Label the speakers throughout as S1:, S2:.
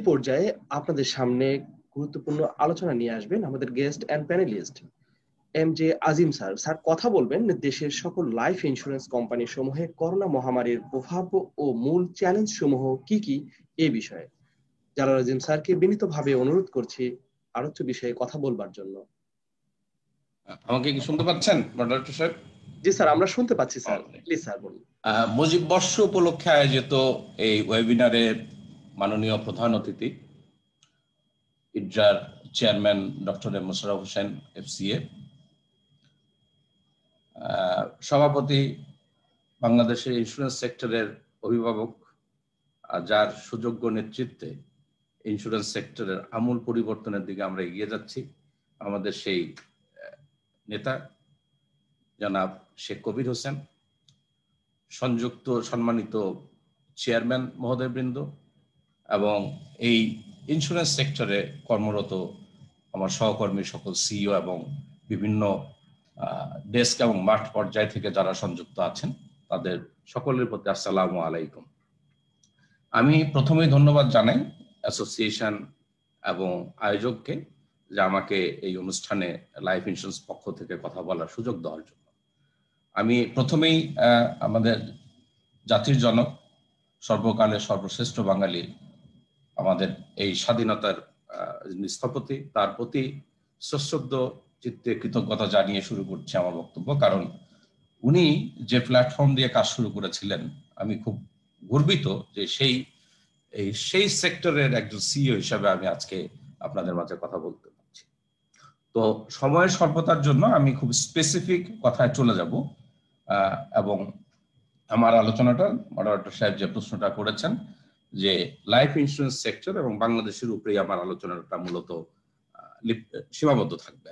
S1: পর্যায়ে আপনাদের সামনে গুরুত্বপূর্ণ আলোচনা নিয়ে আসবেন আমাদের guest and panelist MJ. Azim sir. Sir কথা বলবেন দেশের সকল লাইফ ইন্স্যুরেন্স কোম্পানি সমূহে করোনা মহামারীর প্রভাব ও মূল চ্যালেঞ্জ সমূহ কি কি এই বিষয়ে। জালাল আজিম স্যারকে বিনীতভাবে অনুরোধ করছি আলোচ্য বিষয়ে কথা বলবার জন্য।
S2: আমাকে কি শুনতে পাচ্ছেন মডারেটর সাহেব?
S1: জি স্যার, আমরা শুনতে পাচ্ছি স্যার। প্লিজ স্যার বলুন।
S2: মুজিব বর্ষ উপলক্ষে আয়োজিত এই ওয়েবিনারের মাননীয় প্রধান অতিথি ইডরার chairman doctor M Mosharraf Hossain FCA, সভাপতি বাংলাদেশের ইন্স্যুরেন্স সেক্টরের অভিভাবক, যার সুযোগ্য নেতৃত্বে ইন্স্যুরেন্স সেক্টরের আমূল পরিবর্তনের দিকে আমরা এগিয়ে যাচ্ছি, আমাদের সেই নেতা জনাব শেখ কবির হোসেন, সংযুক্ত সম্মানিত চেয়ারম্যান মহোদয়বৃন্দ এবং এই ইন্স্যুরেন্স সেক্টরে কর্মরত আমার সহকর্মী সকল সিইও এবং বিভিন্ন ডেস্ক এবং মাঠ পর্যায় থেকে যারা সংযুক্ত আছেন তাদের সকলের প্রতি আসসালামু আলাইকুম। আমি প্রথমেই ধন্যবাদ জানাই অ্যাসোসিয়েশন এবং আয়োজককে যে আমাকে এই অনুষ্ঠানে লাইফ ইন্স্যুরেন্স পক্ষ থেকে কথা বলার সুযোগ দেওয়ার জন্য। আমি প্রথমেই আমাদের জাতির জনক, সর্বকালের সর্বশ্রেষ্ঠ বাঙালি, আমাদের এই স্বাধীনতার স্থপতি, তার প্রতি সশ্রদ্ধ চিত্তে কৃতজ্ঞতা জানিয়ে শুরু করছি আমার বক্তব্য। কারণ উনি যে প্ল্যাটফর্ম দিয়ে কাজ শুরু করেছিলেন, আমি খুব গর্বিত যে সেই সেক্টরের একজন সিইও হিসাবে আমি আজকে আপনাদের মাঝে কথা বলতে পারছি। তো সময়ের স্বল্পতার জন্য আমি খুব স্পেসিফিক কথায় চলে যাব এবং আমার আলোচনাটা মডারেটর সাহেব যে প্রশ্নটা করেছেন যে লাইফ ইন্স্যুরেন্স সেক্টর এবং বাংলাদেশের উপরেই আমার আলোচনাটা মূলত সীমাবদ্ধ থাকবে।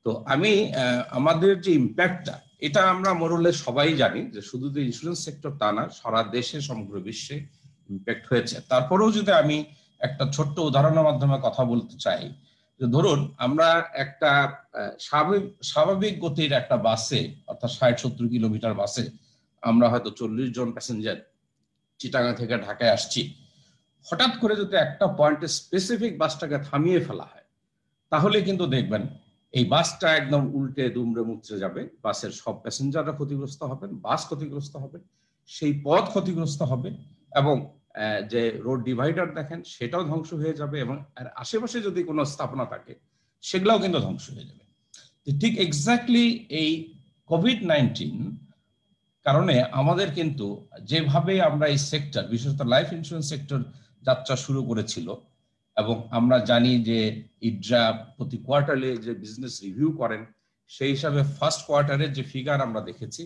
S2: তো আমি আমাদের যে ইম্প্যাক্টটা, এটা আমরা মোরলে সবাই জানি যে শুধু যে ইন্স্যুরেন্স সেক্টর তা না, সারা দেশে সমগ্র বিশ্বে ইম্প্যাক্ট হয়েছে। তারপরেও যদি আমি একটা ছোট্ট উদাহরণের মাধ্যমে কথা বলতে চাই, যে ধরুন আমরা একটা স্বাভাবিক গতির একটা বাসে, অর্থাৎ 60-70 কিলোমিটার বাসে আমরা হয়তো 40 জন প্যাসেঞ্জার চিটাগাং থেকে ঢাকায় আসছি। হঠাৎ করে যদি একটা পয়েন্টে স্পেসিফিক বাসটাকে থামিয়ে ফেলা হয়, তাহলে কিন্তু দেখবেন এই বাসটা একদম উল্টে দুমড়ে মুচড়ে যাবে। বাসের সব প্যাসেঞ্জাররা ক্ষতিগ্রস্ত হবেন, বাস ক্ষতিগ্রস্ত হবে, সেই পথ ক্ষতিগ্রস্ত হবে এবং যে রোড ডিভাইডার দেখেন সেটাও ধ্বংস হয়ে যাবে এবং আশেপাশে যদি কোনো স্থাপনা থাকে সেগুলোও কিন্তু ধ্বংস হয়ে যাবে। ঠিক এক্স্যাক্টলি এই কোভিড-19 কারণে আমাদের কিন্তু যেভাবে আমরা এই সেক্টর, বিশেষত লাইফ ইন্স্যুরেন্স সেক্টর যাত্রা শুরু করেছিল, এবং আমরা জানি যে ইডরা প্রতি কোয়ার্টারে যে বিজনেস রিভিউ করেন, সেই হিসাবে ফার্স্ট কোয়ার্টারের যে ফিগার আমরা দেখেছি,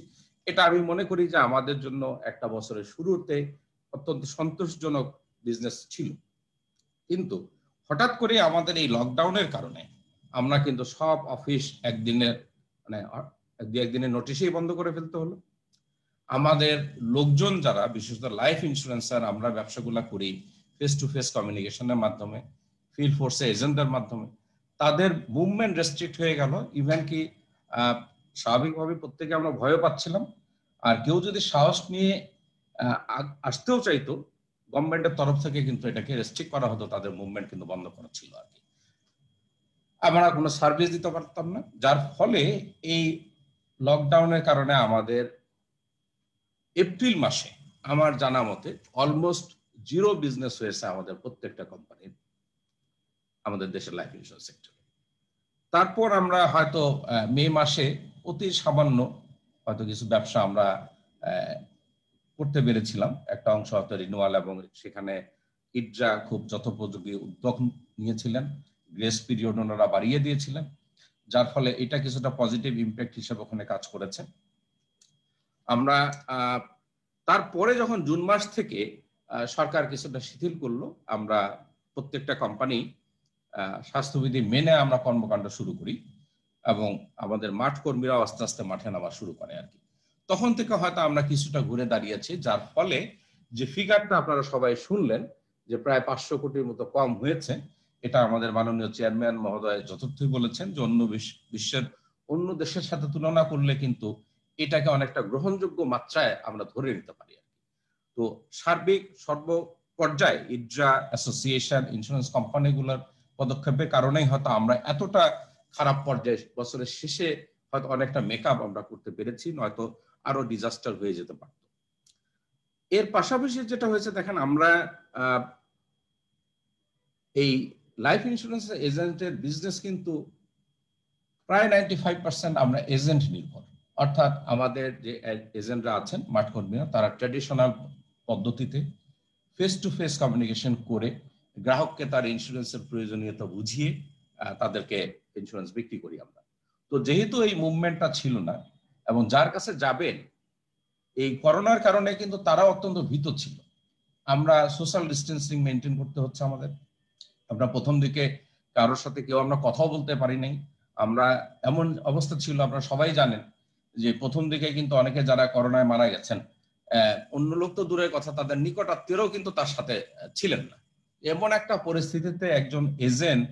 S2: এটা আমি মনে করি যে আমাদের জন্য একটা বছরের শুরুতে অত্যন্ত সন্তোষজনক বিজনেস ছিল। কিন্তু হঠাৎ করে আমাদের এই লকডাউনের কারণে আমরা কিন্তু সব অফিস একদিনের নোটিশেই বন্ধ করে ফেলতে হলো। আমাদের লোকজন যারা, বিশেষত লাইফ ইন্স্যুরেন্সার, আমরা ব্যবসাগুলা করি ফেস টু ফেস কমিউনিকেশনের মাধ্যমে, ফিল্ড ফোর্সে এজেন্টদের মাধ্যমে, তাদের মুভমেন্ট রেস্ট্রিক্ট হয়ে গেল। ইভেন কি স্বাভাবিকভাবে প্রত্যেকে আমরা ভয় পাচ্ছিলাম, আর কেউ যদি সাহস নিয়ে আসতেও চাইতো, গভর্নমেন্টের তরফ থেকে কিন্তু এটাকে রেস্ট্রিক্ট করা হতো, তাদের মুভমেন্ট কিন্তু বন্ধ করা ছিল আর কি। আমরা কোনো সার্ভিস দিতে পারতাম না, যার ফলে এই লকডাউনের কারণে আমাদের এপ্রিল মাসে আমার জানা মতে অলমোস্ট জিরো বিজনেস হয়েছে আমাদের প্রত্যেকটা কোম্পানির, আমাদের দেশের লাইফ ইন্স্যুরেন্স সেক্টরে। তারপর আমরা হয়তো মে মাসে অতি সামান্য হয়তো কিছু ব্যবসা আমরা করতে পেরেছিলাম, একটা অংশ হয়তো রিনিউয়াল, এবং সেখানে ইডরা খুব যথোপযোগী উদ্যোগ নিয়েছিলেন, গ্রেস পিরিয়ড ওনারা বাড়িয়ে দিয়েছিলেন, যার ফলে এটা কিছুটা পজিটিভ ইম্প্যাক্ট হিসেবে ওখানে কাজ করেছে। আমরা তারপরে যখন জুন মাস থেকে সরকার কিছুটা শিথিল করলো, আমরা প্রত্যেকটা কোম্পানি স্বাস্থ্যবিধি মেনে আমরা কর্মকাণ্ড শুরু করি এবং আমাদের মাঠ কর্মীরাও আস্তে আস্তে মাঠে নামা শুরু করে আর কি। তখন থেকে হয়তো আমরা কিছুটা ঘুরে দাঁড়িয়েছি, যার ফলে যে ফিগারটা আপনারা সবাই শুনলেন যে প্রায় 500 কোটির মতো কম হয়েছে, এটা আমাদের মাননীয় চেয়ারম্যান মহোদয় যথার্থই বলেছেন যে বিশ্বের অন্য দেশের সাথে তুলনা করলে কিন্তু এটাকে অনেকটা গ্রহণযোগ্য মাত্রায় আমরা ধরে নিতে পারি আর কি। তো সার্বিক পর্যায়ে ইডরা অ্যাসোসিয়েশন ইন্স্যুরেন্স কোম্পানিগুলোর পদক্ষেপের কারণেই হয়তো আমরা এতটা খারাপ পর্যায়ে বছরের শেষে হয়তো অনেকটা মেকআপ আমরা করতে পেরেছি, নয়তো আরো ডিজাস্টার হয়ে যেতে পারত। এর পাশাপাশি যেটা হয়েছে দেখেন, আমরা এই লাইফ ইন্স্যুরেন্স এজেন্টের বিজনেস কিন্তু প্রায় 95% আমরা এজেন্ট নির্ভর, অর্থাৎ আমাদের যে এজেন্টরা আছেন মাঠকর্মীরা তারা ট্র্যাডিশনাল পদ্ধতিতে ফেস টু ফেস কমিউনিকেশন করে গ্রাহককে তার ইন্স্যুরেন্সের প্রয়োজনীয়তা বুঝিয়ে তাদেরকে ইন্স্যুরেন্স বিক্রি করি আমরা। তো যেহেতু এই মুভমেন্টটা ছিল না এবং যার কাছে যাবেন এই করোনার কারণে কিন্তু তারা অত্যন্ত ভীত ছিল। আমরা সোশ্যাল ডিস্টেন্সিং মেনটেন করতে হচ্ছে আমাদের। আমরা প্রথম দিকে কারোর সাথে কেউ আমরা কথাও বলতে পারি নাই। আমরা এমন অবস্থা ছিল, আপনারা সবাই জানেন যে প্রথম দিকে কিন্তু অনেকে যারা করোনায় মারা গেছেন, অন্য লোক তো দূরের কথা, তাদের নিকট আত্মীয়রাও কিন্তু তার সাথে ছিলেন না। এমন একটা পরিস্থিতিতে একজন এজেন্ট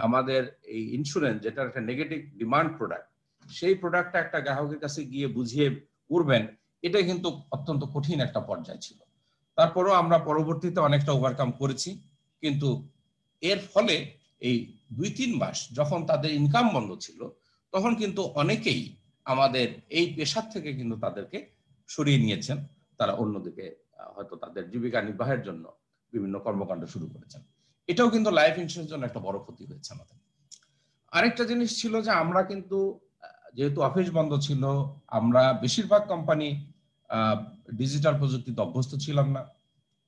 S2: আমাদের এই ইন্স্যুরেন্স, যেটা একটা নেগেটিভ ডিমান্ড প্রোডাক্ট, সেই প্রোডাক্টটা একটা গ্রাহকের কাছে গিয়ে বুঝিয়ে করবেন, এটা কিন্তু অত্যন্ত কঠিন একটা পর্যায় ছিল। তারপরেও আমরা পরবর্তীতে অনেকটা ওভারকাম করেছি, কিন্তু এর ফলে এই 2-3 মাস যখন তাদের ইনকাম বন্ধ ছিল, তখন কিন্তু অনেকেই আমাদের এই পেশার থেকে কিন্তু তাদেরকে সরিয়ে নিয়েছেন। তারা অন্যদিকে হয়তো তাদের জীবিকা নির্বাহের জন্য বিভিন্ন কর্মকাণ্ড শুরু করেছেন। এটাও কিন্তু লাইফ ইন্স্যুরেন্সের জন্য একটা বড় ক্ষতি হয়েছে আমাদের। আরেকটা জিনিস ছিল যে আমরা কিন্তু যেহেতু অফিস বন্ধ ছিল, আমরা বেশিরভাগ কোম্পানি ডিজিটাল প্রযুক্তিতে অভ্যস্ত ছিলাম না,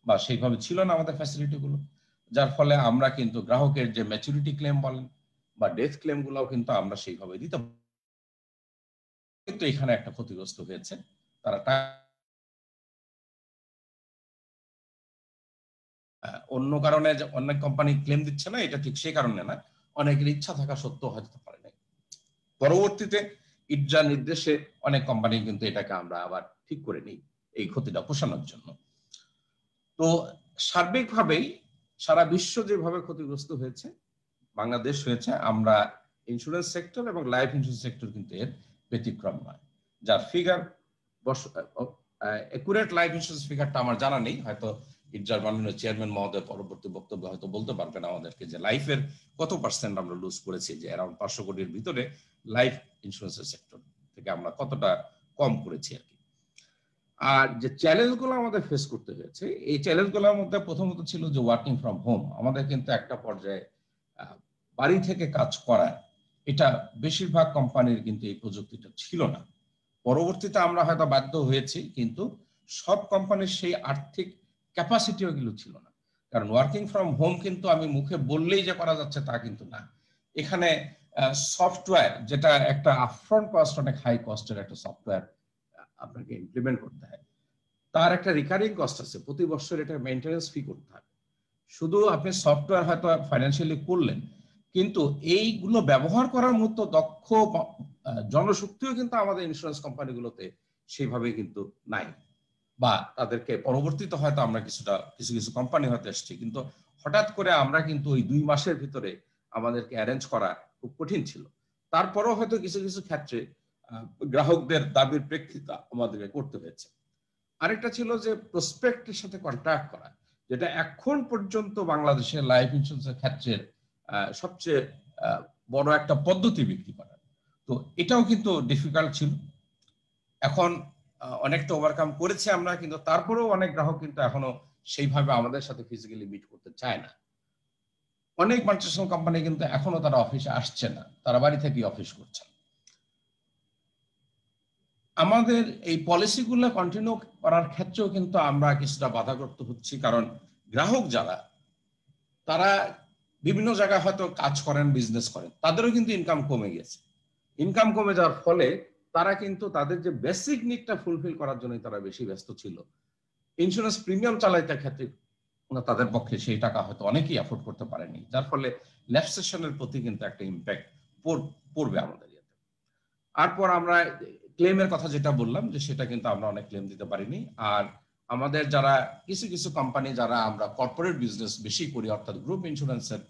S2: বা সেইভাবে ছিল না আমাদের ফ্যাসিলিটি গুলো, যার ফলে আমরা কিন্তু গ্রাহকের যে ম্যাচুরিটি ক্লেম বলেন বা ডেথ ক্লেম গুলাও কিন্তু আমরা সেইভাবে দিতে, কিন্তু এখানে একটা ক্ষতিগ্রস্ত হয়েছে। তারা অন্য কারণে অনেক কোম্পানি ক্লেম দিচ্ছে না, এটা ঠিক সেই কারণে না, অনেকের ইচ্ছা থাকা সত্ত্বেও হয়তো পারে নাই। পরবর্তীতে ইডরা নির্দেশে অনেক কোম্পানি কিন্তু এটাকে আমরা আবার ঠিক করে নিই এই ক্ষতিটা পোষানোর জন্য। তো সার্বিকভাবেই সারা বিশ্ব যেভাবে ক্ষতিগ্রস্ত হয়েছে, বাংলাদেশ হয়েছে, আমরা ইন্স্যুরেন্স সেক্টর এবং লাইফ ইন্স্যুরেন্স সেক্টর কিন্তু এর ব্যতিক্রম নয়। যার ফিগার একুরেট লাইফ ইন্স্যুরেন্স ফিগারটা আমার জানা নেই, হয়তো ইডরার মাননীয় চেয়ারম্যান মহোদয় পরবর্তী বক্তব্যে হয়তো বলতে পারবেন আমাদেরকে যে লাইফের কত পার্সেন্ট আমরা লুজ করেছি, যে অ্যারাউন্ড 500 কোটির ভিতরে লাইফ ইন্স্যুরেন্সের সেক্টর থেকে আমরা কতটা কম করেছি আর কি। আর যে চ্যালেঞ্জগুলো আমাদের ফেস করতে হয়েছে, এই চ্যালেঞ্জগুলোর মধ্যে প্রথমত ছিল যে ওয়ার্কিং ফ্রম হোম। আমাদের কিন্তু একটা পর্যায়ে বাড়ি থেকে কাজ করা, এটা বেশিরভাগ কোম্পানির কিন্তু এই প্রযুক্তিটা ছিল না। পরবর্তীতে আমরা হয়তো বাধ্য হয়েছি, কিন্তু সব কোম্পানির সেই আর্থিক ক্যাপাসিটিও কিন্তু ছিল না। কারণ ওয়ার্কিং ফ্রম হোম কিন্তু আমি মুখে বললেই যে করা যাচ্ছে তা কিন্তু না। এখানে সফটওয়্যার, যেটা একটা আপফ্রন্ট কস্ট, অনেক হাই কস্টের একটা সফটওয়্যার আপনাকে ইমপ্লিমেন্ট করতে হয়, তার একটা রিকারিং কস্ট আছে, প্রতি বছর এটা মেইনটেনেন্স ফি করতে হয়। শুধু আপনি সফটওয়্যার হয়তো ফাইন্যান্সিয়ালি করলেন, কিন্তু এইগুলো ব্যবহার করার মতো দক্ষ জনশক্তিও কিন্তু আমাদের ইন্স্যুরেন্স কোম্পানিগুলোতে সেইভাবে কিন্তু নাই, বা তাদেরকে পরবর্তীতে হয়তো আমরা কিছু কিছু কোম্পানি হয়তো এসছে, কিন্তু হঠাৎ করে আমরা কিন্তু ওই 2 মাসের ভিতরে আমাদেরকে অ্যারেঞ্জ করা খুব কঠিন ছিল। তারপরেও হয়তো কিছু কিছু ক্ষেত্রে গ্রাহকদের দাবির প্রেক্ষিতে আমাদেরকে করতে হয়েছে। আরেকটা ছিল যে প্রসপেক্টের সাথে কন্ট্যাক্ট করা, যেটা এখন পর্যন্ত বাংলাদেশের লাইফ ইন্স্যুরেন্সের ক্ষেত্রের সবচেয়ে বড় একটা পদ্ধতি বিক্রি করা। তো এটাও কিন্তু ডিফিকাল্ট ছিল। এখন অনেকটা ওভারকাম করেছি আমরা, কিন্তু তারপরেও অনেক গ্রাহক কিন্তু এখনো সেইভাবে আমাদের সাথে ফিজিক্যালি মিট করতে চায় না। অনেক মাল্টিন্যাশনাল কোম্পানি কিন্তু এখনো তারা অফিসে আসছে না, তারা বাড়ি থেকেই অফিস করছেন। আমাদের এই পলিসিগুলো কন্টিনিউ করার ক্ষেত্রেও কিন্তু আমরা কিছুটা বাধাগ্রস্ত হচ্ছি, কারণ গ্রাহক যারা, তারা বিভিন্ন জায়গায় হয়তো কাজ করেন, বিজনেস করেন, তাদেরও কিন্তু ইনকাম কমে গেছে। ইনকাম কমে যাওয়ার ফলে তারা কিন্তু তাদের যে বেসিক নিডটা ফুলফিল করার জন্য তারা বেশি ব্যস্ত ছিল। ইন্স্যুরেন্স প্রিমিয়াম চালাইতে ক্ষেত্রে তাদের পক্ষে সেই টাকা হয়তো অনেকেই অ্যাফোর্ড করতে পারেনি, যার ফলে ল্যাপসেশনের প্রতি কিন্তু একটা ইম্প্যাক্ট পড়বে আমাদের ইয়েতে। তারপর আমরা ক্লেমের কথা যেটা বললাম, যে সেটা কিন্তু আমরা অনেক ক্লেম দিতে পারিনি। আর আমাদের যারা কিছু কিছু কোম্পানি, যারা আমরা কর্পোরেট বিজনেস বেশি করি, অর্থাৎ গ্রুপ ইন্স্যুরেন্সের,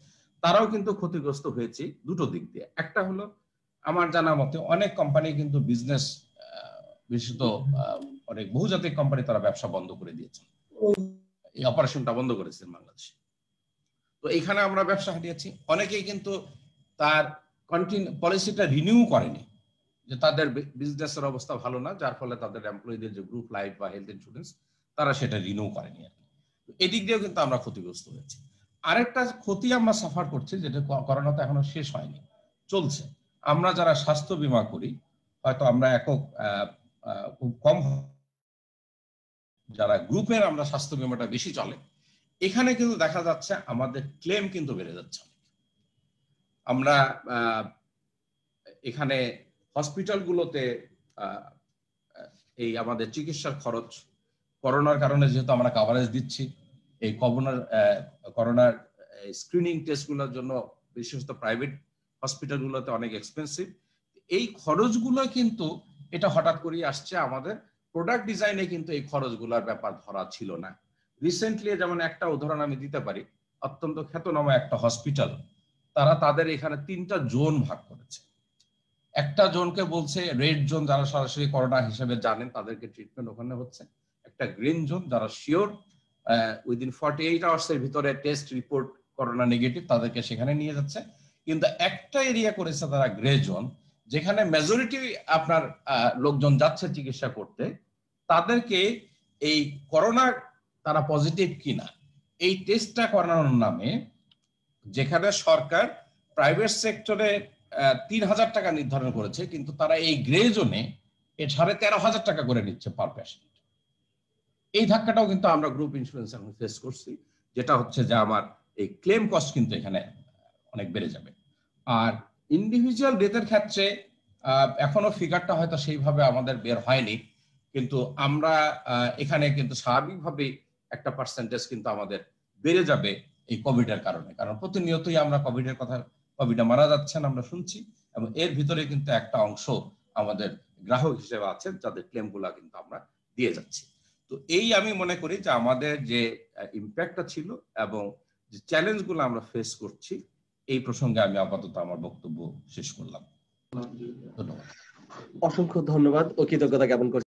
S2: তারাও কিন্তু ক্ষতিগ্রস্ত হয়েছে দুটো দিক দিয়ে। একটা হলো আমার জানা মতে অনেক কোম্পানি কিন্তু বিজনেস, বিশেষত অনেক বহুজাতিক কোম্পানি, তারা ব্যবসা বন্ধ করে দিয়েছেন। এই অপারেশনটা বন্ধ করেছেন বাংলাদেশে। তো এইখানে আমরা ব্যবসা হারিয়েছি। অনেকেই কিন্তু তার পলিসিটা রিনিউ করেনি, যে তাদের বিজনেসের অবস্থা ভালো না, যার ফলে তাদের এমপ্লয়ীদের যে গ্রুপ লাইফ বা হেলথ ইন্স্যুরেন্স তারা সেটা রিনিউ করেনি আর কি। এদিক দিয়েও কিন্তু আমরা ক্ষতিগ্রস্ত হয়েছি। আরেকটা ক্ষতি আমরা সাফার করছি, যেটা করোনা তো এখনো শেষ হয়নি, চলছে। আমরা যারা স্বাস্থ্য বীমা করি, হয়তো আমরা একক খুব কম, যারা গ্রুপের আমরা স্বাস্থ্য বীমাটা বেশি চলে, এখানে কিন্তু দেখা যাচ্ছে আমাদের ক্লেম কিন্তু বেড়ে যাচ্ছে। আমরা এখানে হসপিটালগুলোতে এই আমাদের চিকিৎসার খরচ, করোনার কারণে যেহেতু আমরা কাভারেজ দিচ্ছি, এই করোনার স্ক্রিনিং টেস্টগুলোর জন্য বিশেষত প্রাইভেট হসপিটালগুলোতে অনেক এক্সপেন্সিভ। এই খরচগুলো কিন্তু এটা হঠাৎ করেই আসছে। আমাদের প্রোডাক্ট ডিজাইনে কিন্তু এই খরচগুলোর ব্যাপার ধরা ছিল না। রিসেন্টলি যেমন একটা উদাহরণ আমি দিতে পারি, অত্যন্ত খ্যাতনামা একটা হসপিটাল, তারা তাদের এখানে 3টা জোন ভাগ করেছে। একটা জোনকে বলছে রেড জোন, যারা সরাসরি করোনা হিসেবে জানেন তাদেরকে ট্রিটমেন্ট ওখানে হচ্ছে। একটা গ্রিন জোন, যারা শিওর উইদিন 48 আওয়ার্সের ভিতরে টেস্ট রিপোর্ট করোনা নেগেটিভ, তাদেরকে সেখানে নিয়ে যাচ্ছে। কিন্তু একটা এরিয়া করেছে তারা গ্রে জোন, যেখানে মেজরিটি আপনার লোকজন যাচ্ছে চিকিৎসা করতে, তাদেরকে এই করোনা তারা পজিটিভ কিনা এই টেস্টটা করানোর নামে, যেখানে সরকার প্রাইভেট সেক্টরে 3,000 টাকা নির্ধারণ করেছে, কিন্তু তারা এই গ্রে জোনে 13,500 টাকা করে নিচ্ছে পার পেশেন্ট। এই ধাক্কাটাও কিন্তু আমরা গ্রুপ ইন্স্যুরেন্স এখন ফেস করছি, যেটা হচ্ছে যে আমার এই ক্লেম কস্ট কিন্তু এখানে অনেক বেড়ে যাবে। আর ইন্ডিভিজুয়াল ডেথের ক্ষেত্রে এখনো ফিগারটা হয়তো সেইভাবে আমাদের বের হয়নি, কিন্তু আমরা এখানে কিন্তু স্বাভাবিকভাবে একটা পার্সেন্টেজ কিন্তু আমাদের বেড়ে যাবে এই কোভিডের কারণে। কারণ প্রতিনিয়তই আমরা কোভিডের কথা, কোভিডে মারা যাচ্ছেন আমরা শুনছি, এবং এর ভিতরে কিন্তু একটা অংশ আমাদের গ্রাহক হিসেবে আছেন যাদের ক্লেমগুলো কিন্তু আমরা দিয়ে যাচ্ছি। তো এই আমি মনে করি যে আমাদের যে ইম্প্যাক্টটা ছিল এবং যে চ্যালেঞ্জগুলো আমরা ফেস করছি, এই প্রসঙ্গে আমি আপাতত আমার বক্তব্য শেষ করলাম। ধন্যবাদ।
S1: অসংখ্য ধন্যবাদ ও কৃতজ্ঞতা জ্ঞাপন করছি।